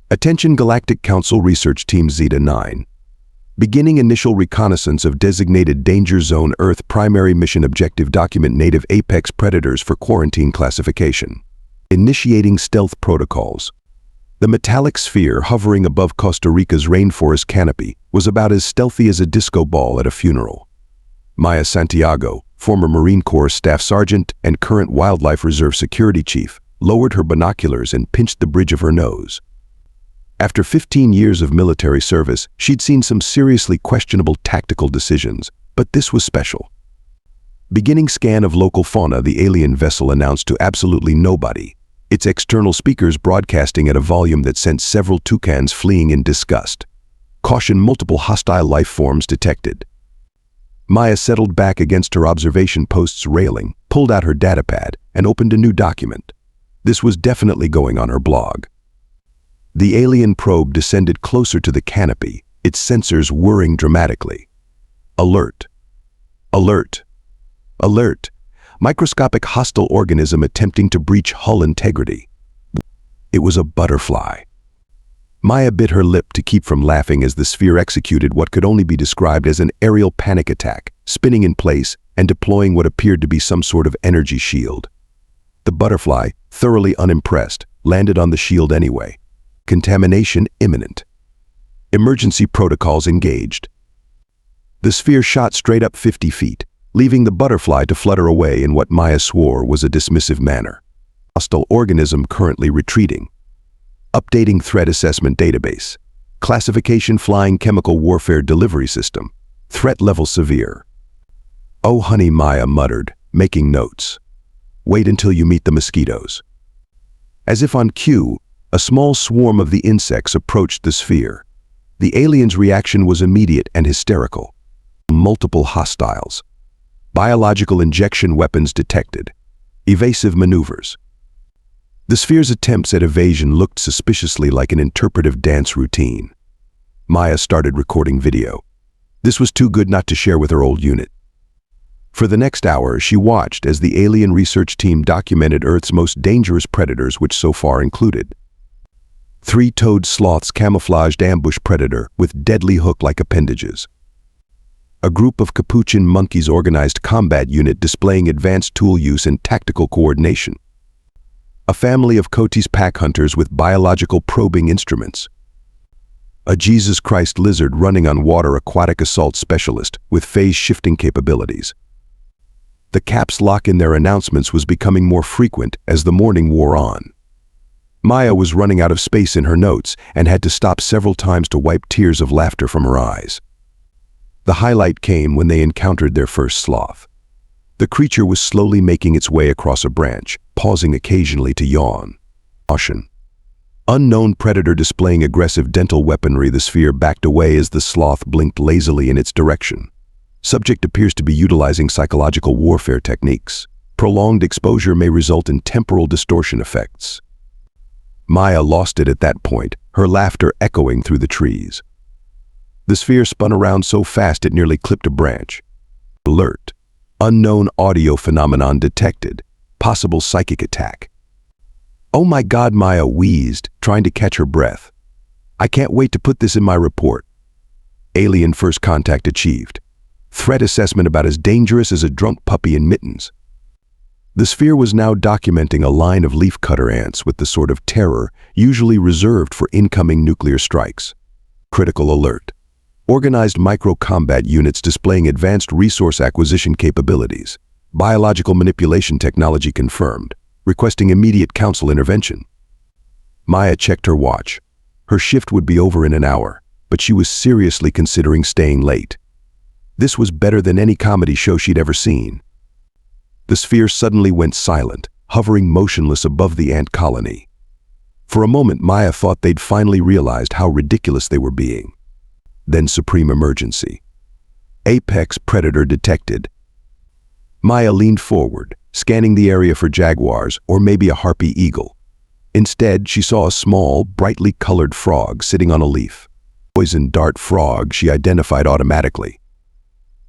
Attention Galactic Council Research Team Zeta 9. Beginning initial reconnaissance of designated Danger Zone Earth primary mission objective document native apex predators for quarantine classification. Initiating stealth protocols. The metallic sphere hovering above Costa Rica's rainforest canopy was about as stealthy as a disco ball at a funeral. Maya Santiago, former Marine Corps Staff Sergeant and current Wildlife Reserve Security Chief, lowered her binoculars and pinched the bridge of her nose. After 15 years of military service, she'd seen some seriously questionable tactical decisions, but this was special. Beginning scan of local fauna, the alien vessel announced to absolutely nobody, its external speakers broadcasting at a volume that sent several toucans fleeing in disgust. Caution: multiple hostile life forms detected. Maya settled back against her observation post's railing, pulled out her datapad, and opened a new document. This was definitely going on her blog. The alien probe descended closer to the canopy, its sensors whirring dramatically. Alert! Alert! Alert! Microscopic hostile organism attempting to breach hull integrity. It was a butterfly. Maya bit her lip to keep from laughing as the sphere executed what could only be described as an aerial panic attack, spinning in place and deploying what appeared to be some sort of energy shield. The butterfly, thoroughly unimpressed, landed on the shield anyway. Contamination imminent. Emergency protocols engaged. The sphere shot straight up 50 feet, leaving the butterfly to flutter away in what Maya swore was a dismissive manner. Hostile organism currently retreating. Updating threat assessment database. Classification: flying chemical warfare delivery system. Threat level severe. Oh honey, Maya muttered, making notes. Wait until you meet the mosquitoes. As if on cue, a small swarm of the insects approached the sphere. The alien's reaction was immediate and hysterical. Multiple hostiles. Biological injection weapons detected. Evasive maneuvers. The sphere's attempts at evasion looked suspiciously like an interpretive dance routine. Maya started recording video. This was too good not to share with her old unit. For the next hour, she watched as the alien research team documented Earth's most dangerous predators, which so far included: three-toed sloths, camouflaged ambush predator with deadly hook-like appendages. A group of capuchin monkeys, organized combat unit displaying advanced tool use and tactical coordination. A family of Cotis pack hunters with biological probing instruments. A Jesus Christ lizard running on water aquatic assault specialist with phase-shifting capabilities. The caps lock in their announcements was becoming more frequent as the morning wore on. Maya was running out of space in her notes and had to stop several times to wipe tears of laughter from her eyes. The highlight came when they encountered their first sloth. The creature was slowly making its way across a branch, pausing occasionally to yawn. Caution. Unknown predator displaying aggressive dental weaponry. The sphere backed away as the sloth blinked lazily in its direction. Subject appears to be utilizing psychological warfare techniques. Prolonged exposure may result in temporal distortion effects. Maya lost it at that point, her laughter echoing through the trees. The sphere spun around so fast it nearly clipped a branch. Alert. Unknown audio phenomenon detected. Possible psychic attack. Oh my God, Maya wheezed, trying to catch her breath. I can't wait to put this in my report. Alien first contact achieved. Threat assessment about as dangerous as a drunk puppy in mittens. The sphere was now documenting a line of leafcutter ants with the sort of terror usually reserved for incoming nuclear strikes. Critical alert. Organized micro-combat units displaying advanced resource acquisition capabilities. Biological manipulation technology confirmed, requesting immediate council intervention. Maya checked her watch. Her shift would be over in an hour, but she was seriously considering staying late. This was better than any comedy show she'd ever seen. The sphere suddenly went silent, hovering motionless above the ant colony. For a moment, Maya thought they'd finally realized how ridiculous they were being. Then supreme emergency. Apex predator detected. Maya leaned forward, scanning the area for jaguars or maybe a harpy eagle. Instead, she saw a small, brightly colored frog sitting on a leaf. Poison dart frog, she identified automatically.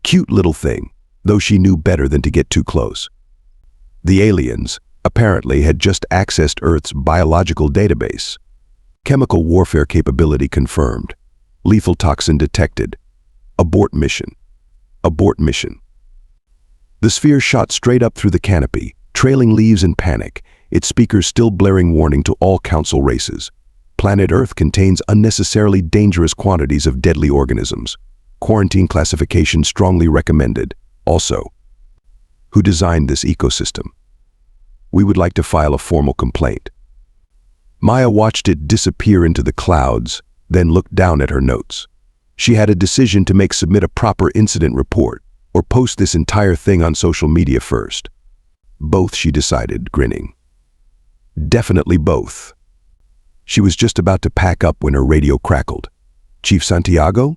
Cute little thing, though she knew better than to get too close. The aliens, apparently, had just accessed Earth's biological database. Chemical warfare capability confirmed. Lethal toxin detected. Abort mission. Abort mission. The sphere shot straight up through the canopy, trailing leaves in panic, its speakers still blaring warning to all council races. Planet Earth contains unnecessarily dangerous quantities of deadly organisms. Quarantine classification strongly recommended. Also, who designed this ecosystem? We would like to file a formal complaint. Maya watched it disappear into the clouds, then looked down at her notes. She had a decision to make: submit a proper incident report, or post this entire thing on social media first. Both, she decided, grinning. Definitely both. She was just about to pack up when her radio crackled. Chief Santiago?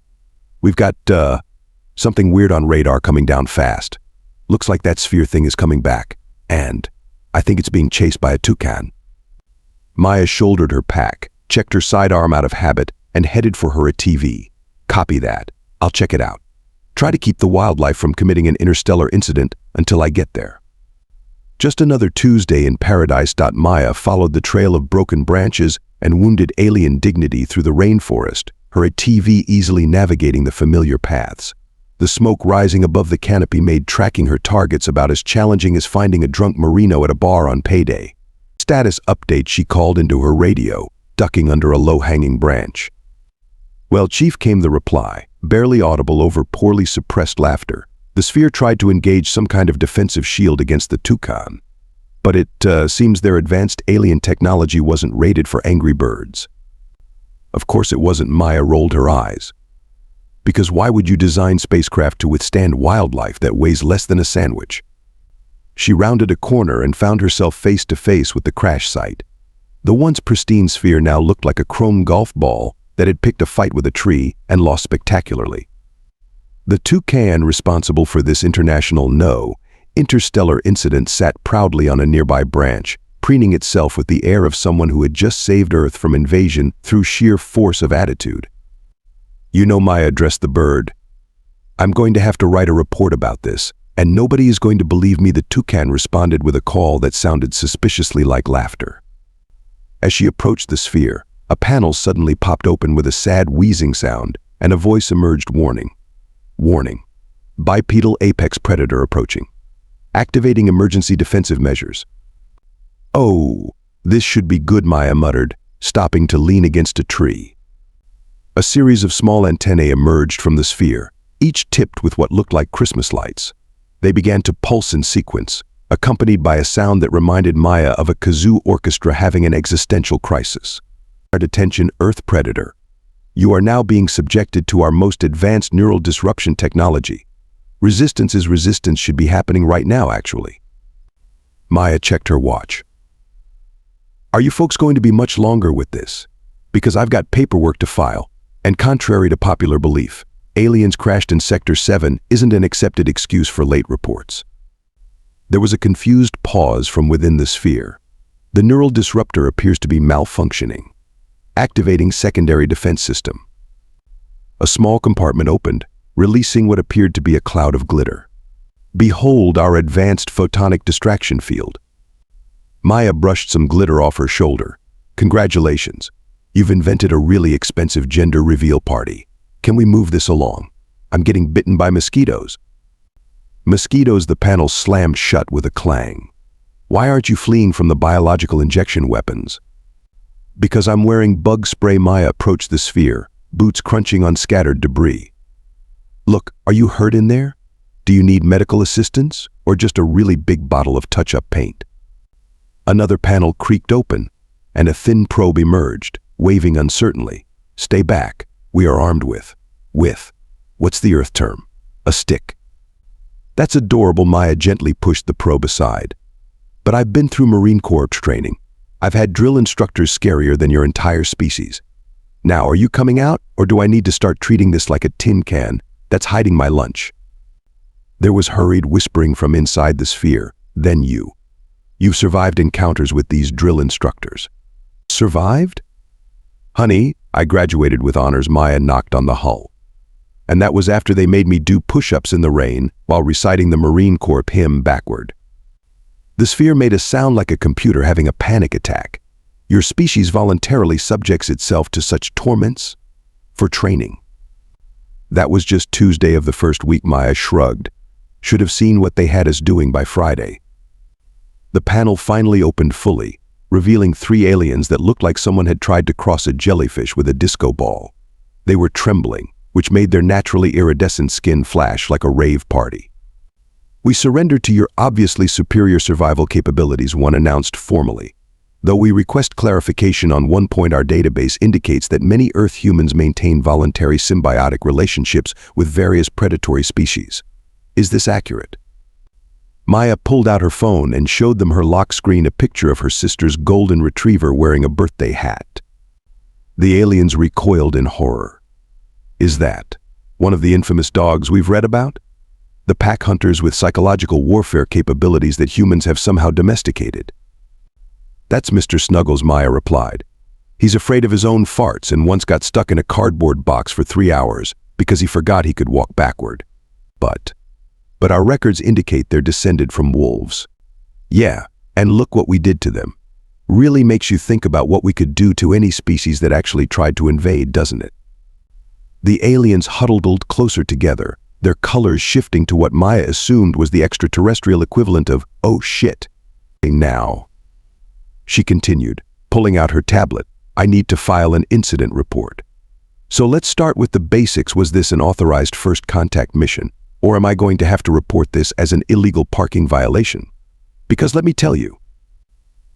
We've got, something weird on radar coming down fast. Looks like that sphere thing is coming back, and I think it's being chased by a toucan. Maya shouldered her pack, checked her sidearm out of habit, and headed for her TV. Copy that. I'll check it out. Try to keep the wildlife from committing an interstellar incident until I get there. Just another Tuesday in paradise. Maya followed the trail of broken branches and wounded alien dignity through the rainforest, her TV easily navigating the familiar paths. The smoke rising above the canopy made tracking her targets about as challenging as finding a drunk Marino at a bar on payday. Status update, she called into her radio, ducking under a low-hanging branch. Well, Chief, came the reply, barely audible over poorly suppressed laughter. The sphere tried to engage some kind of defensive shield against the toucan, but it seems their advanced alien technology wasn't rated for angry birds. Of course it wasn't. Maya rolled her eyes. Because why would you design spacecraft to withstand wildlife that weighs less than a sandwich? She rounded a corner and found herself face to face with the crash site. The once pristine sphere now looked like a chrome golf ball that had picked a fight with a tree and lost spectacularly. The toucan responsible for this international interstellar incident sat proudly on a nearby branch, preening itself with the air of someone who had just saved Earth from invasion through sheer force of attitude. You know, Maya addressed the bird, I'm going to have to write a report about this, and nobody is going to believe me. The toucan responded with a call that sounded suspiciously like laughter. As she approached the sphere, a panel suddenly popped open with a sad wheezing sound, and a voice emerged: warning. Warning. Bipedal apex predator approaching. Activating emergency defensive measures. Oh, this should be good, Maya muttered, stopping to lean against a tree. A series of small antennae emerged from the sphere, each tipped with what looked like Christmas lights. They began to pulse in sequence, accompanied by a sound that reminded Maya of a kazoo orchestra having an existential crisis. Attention, Earth predator. You are now being subjected to our most advanced neural disruption technology. Resistance should be happening right now, actually. Maya checked her watch. Are you folks going to be much longer with this? Because I've got paperwork to file, and contrary to popular belief, aliens crashed in Sector 7 isn't an accepted excuse for late reports. There was a confused pause from within the sphere. The neural disruptor appears to be malfunctioning. Activating secondary defense system. A small compartment opened, releasing what appeared to be a cloud of glitter. Behold our advanced photonic distraction field. Maya brushed some glitter off her shoulder. Congratulations. You've invented a really expensive gender reveal party. Can we move this along? I'm getting bitten by mosquitoes. Mosquitoes, the panel slammed shut with a clang. Why aren't you fleeing from the biological injection weapons? Because I'm wearing bug spray. Maya approached the sphere, boots crunching on scattered debris. Look, are you hurt in there? Do you need medical assistance, or just a really big bottle of touch-up paint? Another panel creaked open, and a thin probe emerged, waving uncertainly. Stay back. We are armed with, what's the Earth term? A stick. That's adorable. Maya gently pushed the probe aside. But I've been through Marine Corps training. I've had drill instructors scarier than your entire species. Now, are you coming out, or do I need to start treating this like a tin can that's hiding my lunch? There was hurried whispering from inside the sphere. Then you've survived encounters with these drill instructors. Survived? Honey, I graduated with honors. Maya knocked on the hull. And that was after they made me do push-ups in the rain while reciting the Marine Corps hymn backward. The sphere made a sound like a computer having a panic attack. Your species voluntarily subjects itself to such torments? For training. That was just Tuesday of the first week, Maya shrugged. Should have seen what they had us doing by Friday. The panel finally opened fully, revealing 3 aliens that looked like someone had tried to cross a jellyfish with a disco ball. They were trembling, which made their naturally iridescent skin flash like a rave party. We surrendered to your obviously superior survival capabilities, one announced formally. Though we request clarification on one point, our database indicates that many Earth humans maintain voluntary symbiotic relationships with various predatory species. Is this accurate? Maya pulled out her phone and showed them her lock screen a picture of her sister's golden retriever wearing a birthday hat. The aliens recoiled in horror. Is that one of the infamous dogs we've read about? The pack hunters with psychological warfare capabilities that humans have somehow domesticated. That's Mr. Snuggles, Maya replied. He's afraid of his own farts and once got stuck in a cardboard box for 3 hours because he forgot he could walk backward. But our records indicate they're descended from wolves. Yeah, and look what we did to them. Really makes you think about what we could do to any species that actually tried to invade, doesn't it? The aliens huddled closer together, their colors shifting to what Maya assumed was the extraterrestrial equivalent of, "Oh shit." Now, she continued, pulling out her tablet, I need to file an incident report. So let's start with the basics. Was this an authorized first contact mission, or am I going to have to report this as an illegal parking violation? Because let me tell you,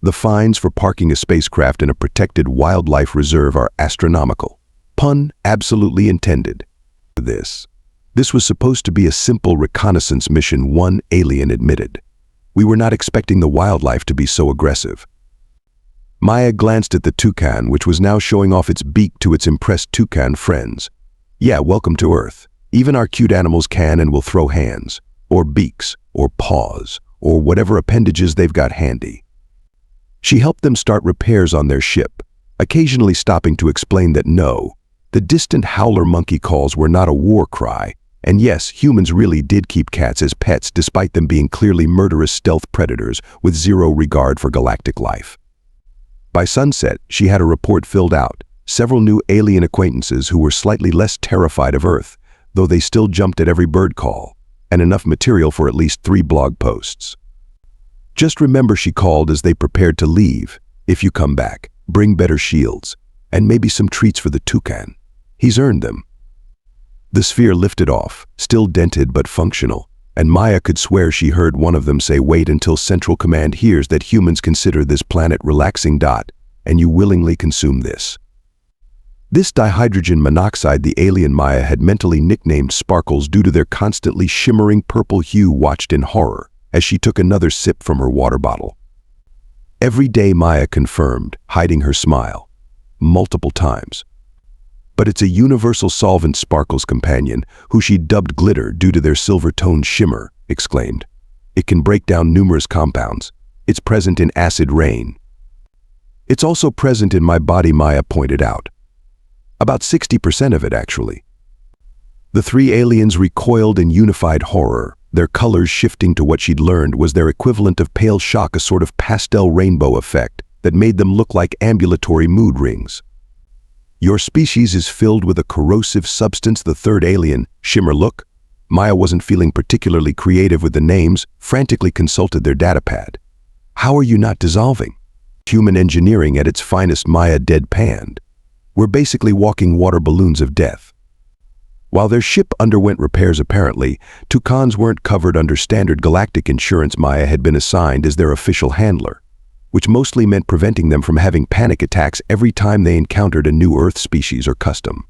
the fines for parking a spacecraft in a protected wildlife reserve are astronomical. Pun absolutely intended. This was supposed to be a simple reconnaissance mission, one alien admitted. We were not expecting the wildlife to be so aggressive. Maya glanced at the toucan, which was now showing off its beak to its impressed toucan friends. Yeah, welcome to Earth. Even our cute animals can and will throw hands, or beaks, or paws, or whatever appendages they've got handy. She helped them start repairs on their ship, occasionally stopping to explain that no, the distant howler monkey calls were not a war cry, and yes, humans really did keep cats as pets despite them being clearly murderous stealth predators with zero regard for galactic life. By sunset, she had a report filled out, several new alien acquaintances who were slightly less terrified of Earth, though they still jumped at every bird call, and enough material for at least 3 blog posts. Just remember, she called as they prepared to leave, if you come back, bring better shields, and maybe some treats for the toucan. He's earned them. The sphere lifted off, still dented but functional, and Maya could swear she heard one of them say, wait until Central Command hears that humans consider this planet relaxing. And you willingly consume this. This dihydrogen monoxide the alien Maya had mentally nicknamed Sparkles due to their constantly shimmering purple hue, watched in horror as she took another sip from her water bottle. Every day, Maya confirmed, hiding her smile. Multiple times. But it's a universal solvent, Sparkles' companion, who she dubbed Glitter due to their silver-toned shimmer, exclaimed. It can break down numerous compounds. It's present in acid rain. It's also present in my body, Maya pointed out. About 60% of it, actually. The 3 aliens recoiled in unified horror, their colors shifting to what she'd learned was their equivalent of pale shock, a sort of pastel rainbow effect that made them look like ambulatory mood rings. Your species is filled with a corrosive substance, the 3rd alien, Shimmer. Look, Maya wasn't feeling particularly creative with the names, frantically consulted their datapad. How are you not dissolving? Human engineering at its finest, Maya deadpanned. We're basically walking water balloons of death. While their ship underwent repairs, apparently, toucans weren't covered under standard galactic insurance. Maya had been assigned as their official handler, which mostly meant preventing them from having panic attacks every time they encountered a new Earth species or custom.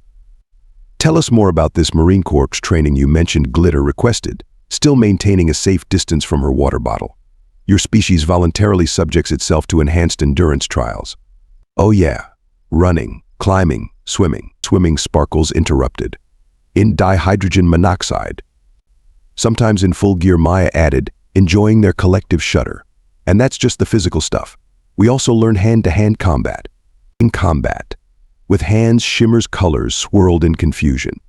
Tell us more about this Marine Corps training you mentioned, Glitter requested, still maintaining a safe distance from her water bottle. Your species voluntarily subjects itself to enhanced endurance trials. Oh yeah, running, climbing, swimming, Sparkles interrupted. In dihydrogen monoxide. Sometimes in full gear, Maya added, enjoying their collective shudder. And that's just the physical stuff. We also learn hand-to-hand combat. In combat, with hands, Shimmer's colors swirled in confusion.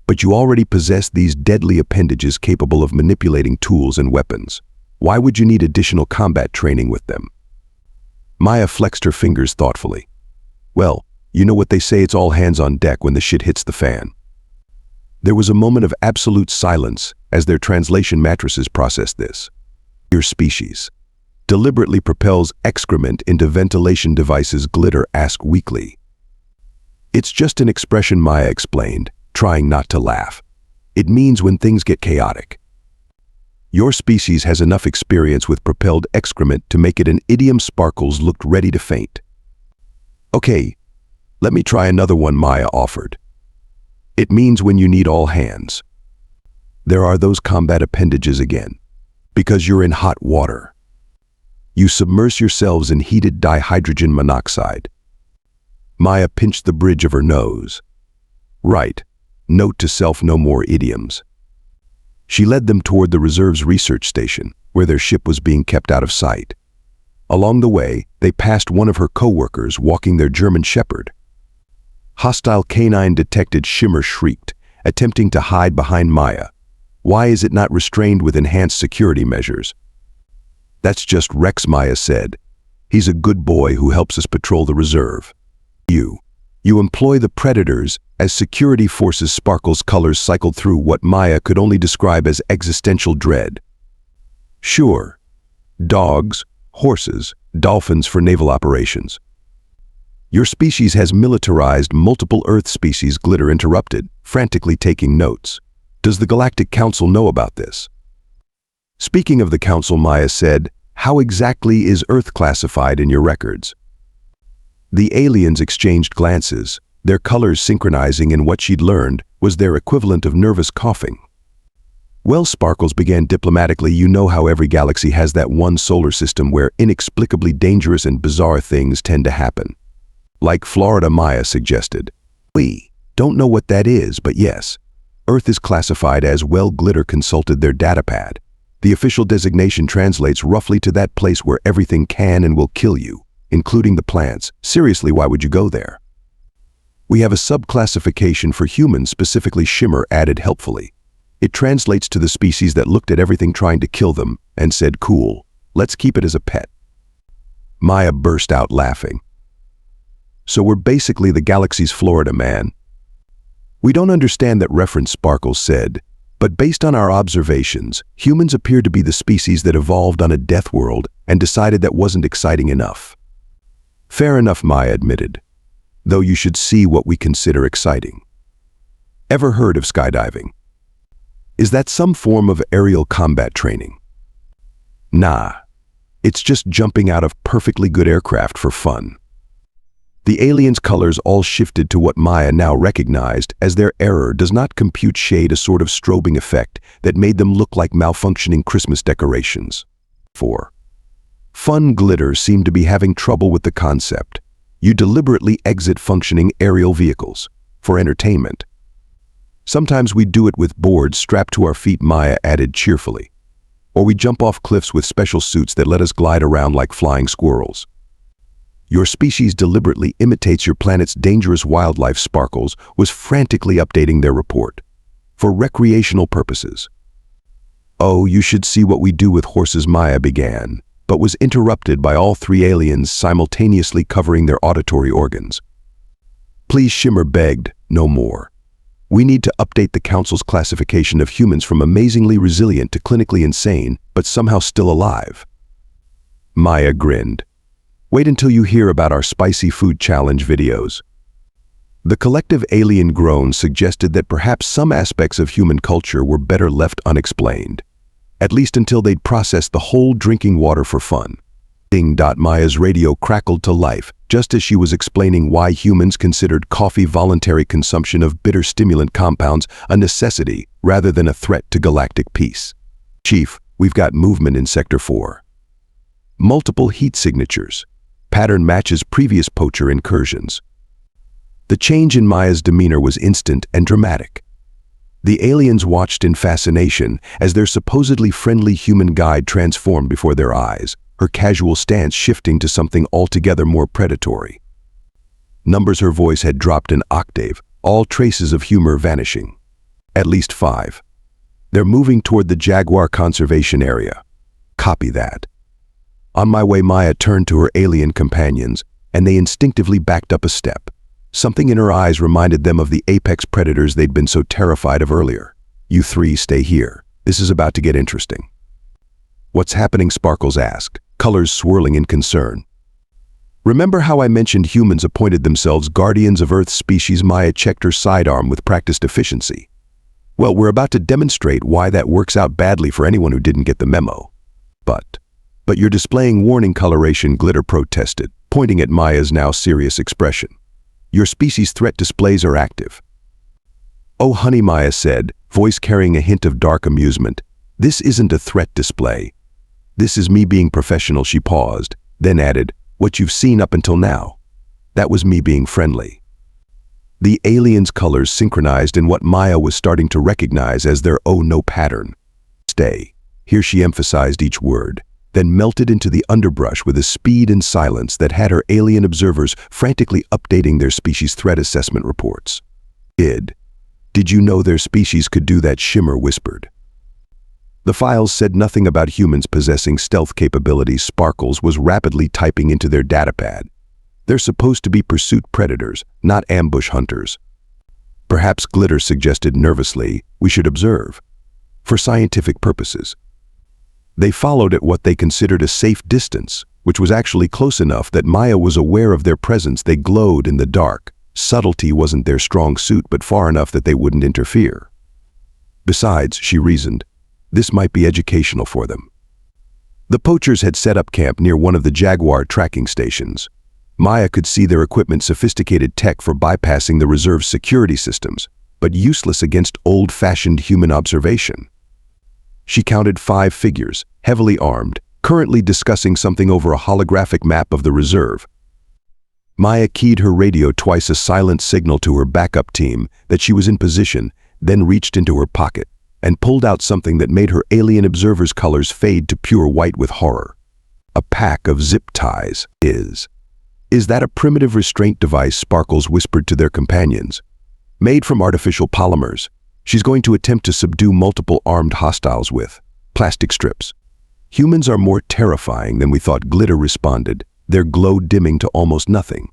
But you already possess these deadly appendages capable of manipulating tools and weapons. Why would you need additional combat training with them? Maya flexed her fingers thoughtfully. Well, you know what they say, it's all hands on deck when the shit hits the fan. There was a moment of absolute silence as their translation matrices processed this. Your species deliberately propels excrement into ventilation devices, Glitter asked weakly. It's just an expression, Maya explained, trying not to laugh. It means when things get chaotic. Your species has enough experience with propelled excrement to make it an idiom. Sparkles looked ready to faint. Okay, let me try another one, Maya offered. It means when you need all hands. There are those combat appendages again. Because you're in hot water. You submerge yourselves in heated dihydrogen monoxide. Maya pinched the bridge of her nose. Right. Note to self, no more idioms. She led them toward the reserve's research station, where their ship was being kept out of sight. Along the way, they passed one of her co-workers walking their German shepherd. Hostile canine detected, Shimmer shrieked, attempting to hide behind Maya. Why is it not restrained with enhanced security measures? That's just Rex, Maya said. He's a good boy who helps us patrol the reserve. You employ the predators as security forces. Sparkle's colors cycled through what Maya could only describe as existential dread. Sure. Dogs, horses, dolphins for naval operations. Your species has militarized multiple Earth species, Glitter interrupted, frantically taking notes. Does the Galactic Council know about this? Speaking of the Council, Maya said, how exactly is Earth classified in your records? The aliens exchanged glances, their colors synchronizing, in what she'd learned was their equivalent of nervous coughing. Well, Sparkles began diplomatically, you know how every galaxy has that one solar system where inexplicably dangerous and bizarre things tend to happen. Like Florida, Maya suggested. We don't know what that is, but yes. Earth is classified as well. Glitter consulted their datapad. The official designation translates roughly to that place where everything can and will kill you, including the plants. Seriously, why would you go there? We have a subclassification for humans specifically, Shimmer added helpfully. It translates to the species that looked at everything trying to kill them and said, cool, let's keep it as a pet. Maya burst out laughing. So we're basically the galaxy's Florida man. We don't understand that reference, Sparkles said, but based on our observations, humans appear to be the species that evolved on a death world and decided that wasn't exciting enough. Fair enough, Maya admitted, though you should see what we consider exciting. Ever heard of skydiving? Is that some form of aerial combat training? Nah, it's just jumping out of perfectly good aircraft for fun. The aliens' colors all shifted to what Maya now recognized as their error does not compute shade, a sort of strobing effect that made them look like malfunctioning Christmas decorations. 4. Fun. Glitter seemed to be having trouble with the concept. You deliberately exit functioning aerial vehicles for entertainment. Sometimes we do it with boards strapped to our feet, Maya added cheerfully. Or we jump off cliffs with special suits that let us glide around like flying squirrels. Your species deliberately imitates your planet's dangerous wildlife. Sparkles was frantically updating their report. For recreational purposes. Oh, you should see what we do with horses, Maya began, but was interrupted by all three aliens simultaneously covering their auditory organs. Please, Shimmer begged, no more. We need to update the Council's classification of humans from amazingly resilient to clinically insane, but somehow still alive. Maya grinned. Wait until you hear about our spicy food challenge videos. The collective alien groan suggested that perhaps some aspects of human culture were better left unexplained, at least until they'd processed the whole drinking water for fun. Ding. Maya's radio crackled to life just as she was explaining why humans considered coffee voluntary consumption of bitter stimulant compounds a necessity rather than a threat to galactic peace. Chief, we've got movement in Sector 4. Multiple heat signatures. Pattern matches previous poacher incursions. The change in Maya's demeanor was instant and dramatic. The aliens watched in fascination as their supposedly friendly human guide transformed before their eyes, her casual stance shifting to something altogether more predatory. Numbers. Her voice had dropped an octave, all traces of humor vanishing. At least 5. They're moving toward the Jaguar Conservation Area. Copy that. On my way, Maya turned to her alien companions, and they instinctively backed up a step. Something in her eyes reminded them of the apex predators they'd been so terrified of earlier. "You three stay here. This is about to get interesting." "What's happening?" Sparkles asked, colors swirling in concern. "Remember how I mentioned humans appointed themselves guardians of Earth's species?" Maya checked her sidearm with practiced efficiency. "Well, we're about to demonstrate why that works out badly for anyone who didn't get the memo." But you're displaying warning coloration," Glitter protested, pointing at Maya's now serious expression. "Your species threat displays are active." "Oh, honey," Maya said, voice carrying a hint of dark amusement. "This isn't a threat display. This is me being professional." She paused, then added, "What you've seen up until now. That was me being friendly." The aliens' colors synchronized in what Maya was starting to recognize as their "oh no" pattern. "Stay." Here she emphasized each word, then melted into the underbrush with a speed and silence that had her alien observers frantically updating their species threat assessment reports. Did you know their species could do that?" Shimmer whispered. The files said nothing about humans possessing stealth capabilities. Sparkles was rapidly typing into their datapad. "They're supposed to be pursuit predators, not ambush hunters." "Perhaps," Glitter suggested nervously, "we should observe. For scientific purposes." They followed at what they considered a safe distance, which was actually close enough that Maya was aware of their presence. They glowed in the dark. Subtlety wasn't their strong suit, but far enough that they wouldn't interfere. Besides, she reasoned, this might be educational for them. The Poachers had set up camp near one of the Jaguar tracking stations. Maya could see their equipment, sophisticated tech for bypassing the reserve security systems, but useless against old-fashioned human observation. She counted 5 figures, heavily armed, currently discussing something over a holographic map of the reserve. Maya keyed her radio twice, a silent signal to her backup team that she was in position, then reached into her pocket and pulled out something that made her alien observer's colors fade to pure white with horror. A pack of zip ties. Is that a primitive restraint device?" Sparkles whispered to their companions. "Made from artificial polymers. She's going to attempt to subdue multiple armed hostiles with plastic strips." "Humans are more terrifying than we thought," Glitter responded, their glow dimming to almost nothing.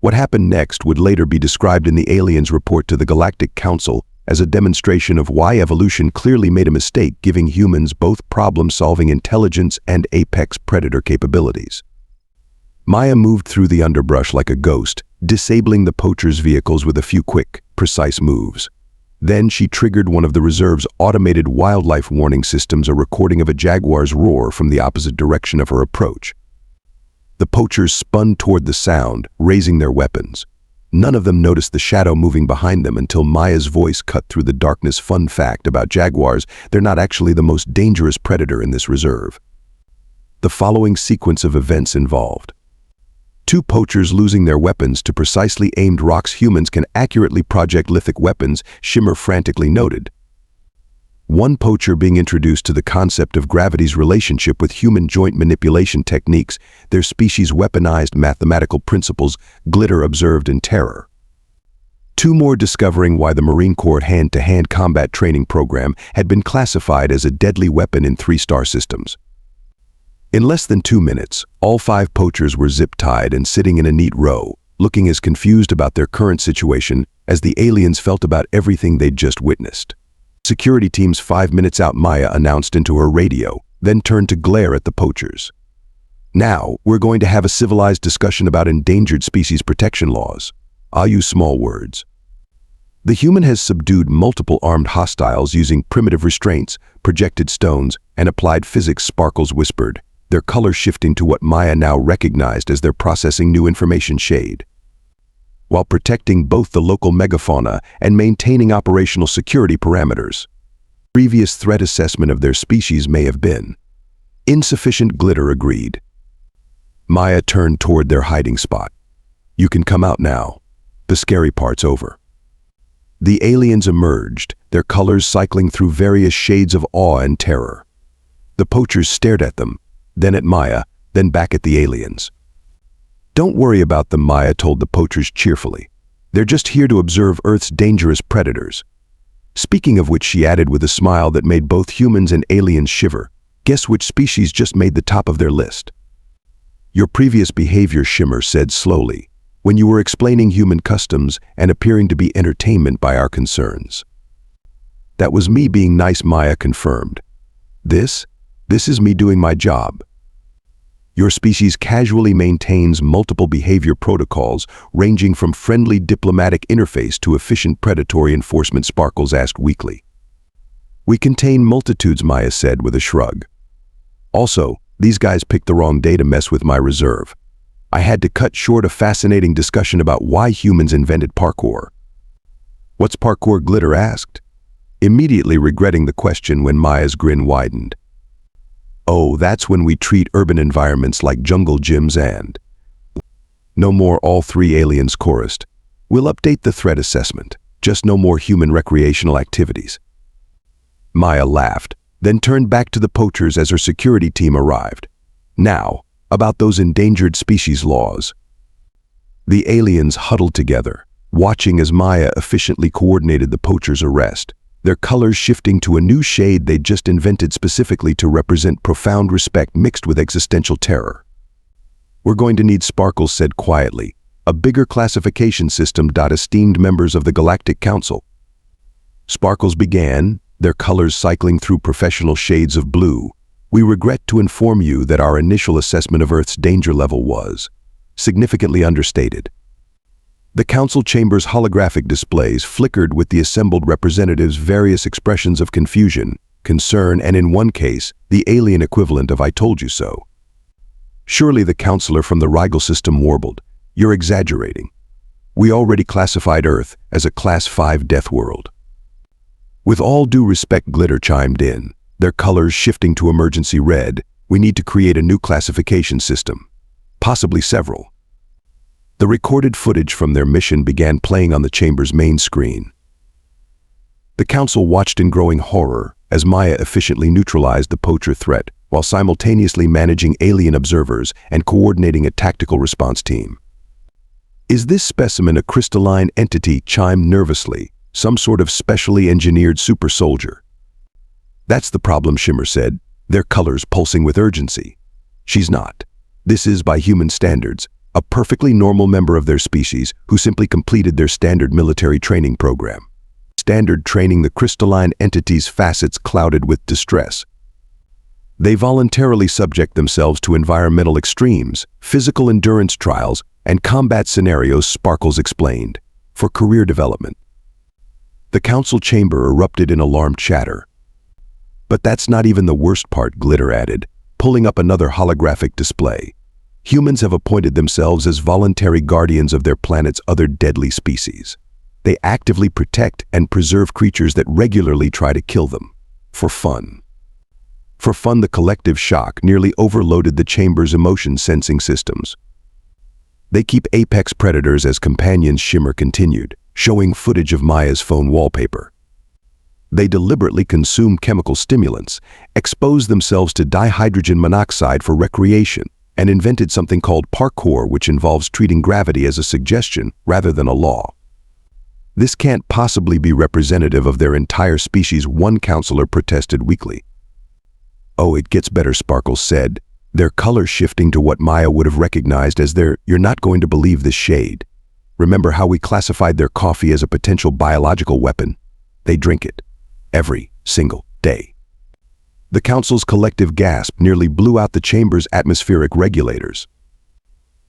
What happened next would later be described in the aliens' report to the Galactic Council as a demonstration of why evolution clearly made a mistake giving humans both problem-solving intelligence and apex predator capabilities. Maya moved through the underbrush like a ghost, disabling the Poachers' vehicles with a few quick, precise moves. Then she triggered one of the reserve's automated wildlife warning systems, a recording of a jaguar's roar from the opposite direction of her approach. The Poachers spun toward the sound, raising their weapons. None of them noticed the shadow moving behind them until Maya's voice cut through the darkness. "Fun fact about jaguars, they're not actually the most dangerous predator in this reserve." The following sequence of events involved 2 Poachers losing their weapons to precisely aimed rocks. "Humans can accurately project lithic weapons," Shimmer frantically noted. 1 Poacher being introduced to the concept of gravity's relationship with human joint manipulation techniques, their species' weaponized mathematical principles, Glitter observed in terror. 2 more discovering why the Marine Corps hand-to-hand combat training program had been classified as a deadly weapon in 3-star systems. In less than 2 minutes, all 5 Poachers were zip-tied and sitting in a neat row, looking as confused about their current situation as the aliens felt about everything they'd just witnessed. "Security team's 5 minutes out," Maya announced into her radio, then turned to glare at the Poachers. "Now, we're going to have a civilized discussion about endangered species protection laws. I'll use small words. The human has subdued multiple armed hostiles using primitive restraints, projected stones, and applied physics," Sparkles whispered, their color shifting to what Maya now recognized as their processing new information shade. "While protecting both the local megafauna and maintaining operational security parameters. Previous threat assessment of their species may have been insufficient," Glitter agreed. Maya turned toward their hiding spot. "You can come out now. The scary part's over." The aliens emerged, their colors cycling through various shades of awe and terror. The Poachers stared at them, then at Maya, then back at the aliens. "Don't worry about them," Maya told the Poachers cheerfully. "They're just here to observe Earth's dangerous predators." Speaking of which, she added with a smile that made both humans and aliens shiver, Guess which species just made the top of their list? Your previous behavior, Shimmer said slowly, when you were explaining human customs and appearing to be entertainment by our concerns. That was me being nice, Maya confirmed. This is me doing my job. Your species casually maintains multiple behavior protocols ranging from friendly diplomatic interface to efficient predatory enforcement, Sparkles asked weakly. We contain multitudes, Maya said with a shrug. Also, these guys picked the wrong day to mess with my reserve. I had to cut short a fascinating discussion about why humans invented parkour. What's parkour? Glitter asked, immediately regretting the question when Maya's grin widened. Oh, that's when we treat urban environments like jungle gyms and... No more, all three aliens chorused. We'll update the threat assessment, just no more human recreational activities. Maya laughed, then turned back to the Poachers as her security team arrived. Now, about those endangered species laws. The aliens huddled together, watching as Maya efficiently coordinated the Poachers' arrest, their colors shifting to a new shade they'd just invented specifically to represent profound respect mixed with existential terror. We're going to need, Sparkles said quietly, a bigger classification system. Esteemed members of the Galactic Council. Sparkles began, their colors cycling through professional shades of blue. We regret to inform you that our initial assessment of Earth's danger level was significantly understated. The council chamber's holographic displays flickered with the assembled representatives' various expressions of confusion, concern, and in one case, the alien equivalent of "I told you so." Surely the counselor from the Rigel system warbled, "You're exaggerating. We already classified Earth as a Class 5 death world." With all due respect, Glitter chimed in, their colors shifting to emergency red. We need to create a new classification system, possibly several. The recorded footage from their mission began playing on the chamber's main screen. The council watched in growing horror as Maya efficiently neutralized the Poacher threat while simultaneously managing alien observers and coordinating a tactical response team. Is this specimen a crystalline entity? Chimed nervously, some sort of specially engineered super soldier. That's the problem, Shimmer said, their colors pulsing with urgency. She's not. This is, by human standards, a perfectly normal member of their species who simply completed their standard military training program. Standard training. The crystalline entity's facets clouded with distress. They voluntarily subject themselves to environmental extremes, physical endurance trials, and combat scenarios, Sparkles explained, for career development. The council chamber erupted in alarmed chatter. But that's not even the worst part, Glitter added, pulling up another holographic display. Humans have appointed themselves as voluntary guardians of their planet's other deadly species. They actively protect and preserve creatures that regularly try to kill them. For fun. For fun, the collective shock nearly overloaded the chamber's emotion-sensing systems. They keep apex predators as companions, Shimmer continued, showing footage of Maya's phone wallpaper. They deliberately consume chemical stimulants, expose themselves to dihydrogen monoxide for recreation, and invented something called parkour, which involves treating gravity as a suggestion rather than a law. This can't possibly be representative of their entire species, one counselor protested weakly. Oh, it gets better, Sparkles said, their color shifting to what Maya would have recognized as their "you're not going to believe this" shade. Remember how we classified their coffee as a potential biological weapon? They drink it every single day. The council's collective gasp nearly blew out the chamber's atmospheric regulators.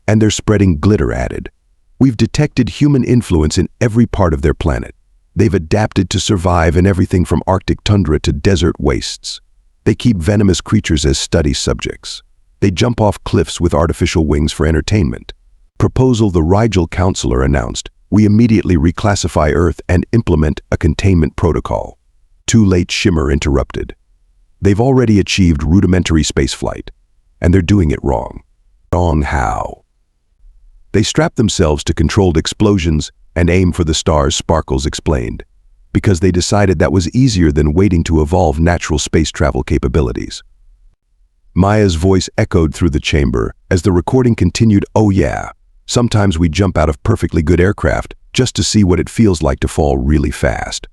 And they're spreading, Glitter added. We've detected human influence in every part of their planet. They've adapted to survive in everything from Arctic tundra to desert wastes. They keep venomous creatures as study subjects. They jump off cliffs with artificial wings for entertainment. Proposal, the Rigel counselor announced. We immediately reclassify Earth and implement a containment protocol. Too late, Shimmer interrupted. They've already achieved rudimentary spaceflight, and they're doing it wrong. Wrong how? They strap themselves to controlled explosions and aim for the stars, Sparkles explained, because they decided that was easier than waiting to evolve natural space travel capabilities. Maya's voice echoed through the chamber as the recording continued. Oh yeah, sometimes we jump out of perfectly good aircraft just to see what it feels like to fall really fast.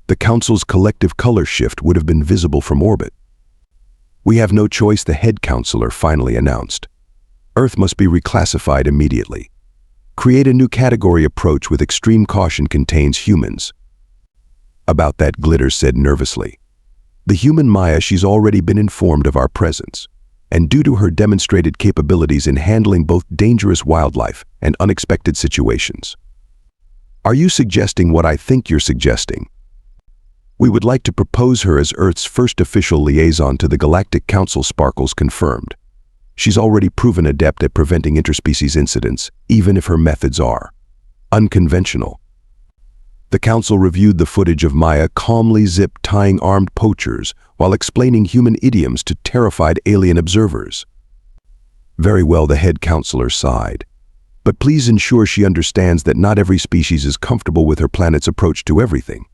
The council's collective color shift would have been visible from orbit. We have no choice, the head counselor finally announced. Earth must be reclassified immediately. Create a new category. Approach with extreme caution contains humans. About that, Glitter said nervously. The human Maya, she's already been informed of our presence, and due to her demonstrated capabilities in handling both dangerous wildlife and unexpected situations. Are you suggesting what I think you're suggesting? We would like to propose her as Earth's first official liaison to the Galactic Council. Sparkles confirmed. She's already proven adept at preventing interspecies incidents, even if her methods are unconventional. The council reviewed the footage of Maya calmly zip-tying armed poachers while explaining human idioms to terrified alien observers. Very well, the head counselor sighed. But please ensure she understands that not every species is comfortable with her planet's approach to everything.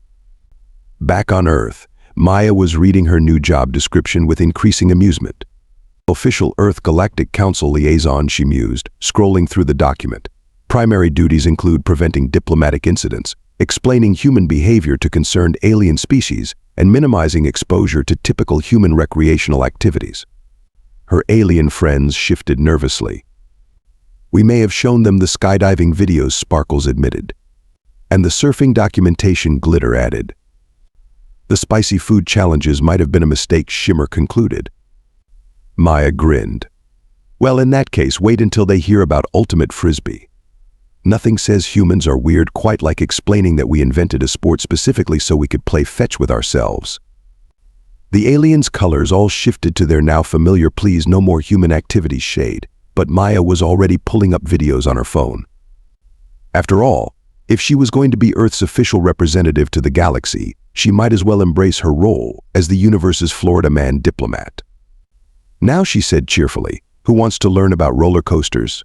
Back on Earth, Maya was reading her new job description with increasing amusement. Official Earth Galactic Council liaison, she mused, scrolling through the document. Primary duties include preventing diplomatic incidents, explaining human behavior to concerned alien species, and minimizing exposure to typical human recreational activities. Her alien friends shifted nervously. We may have shown them the skydiving videos, Sparkles admitted. And the surfing documentation, Glitter added. The spicy food challenges might have been a mistake, Shimmer concluded. Maya grinned. Well, in that case, wait until they hear about Ultimate Frisbee. Nothing says humans are weird quite like explaining that we invented a sport specifically so we could play fetch with ourselves. The aliens' colors all shifted to their now familiar please no more human activities shade, but Maya was already pulling up videos on her phone. After all, if she was going to be Earth's official representative to the galaxy, she might as well embrace her role as the universe's Florida man diplomat. Now, she said cheerfully, who wants to learn about roller coasters?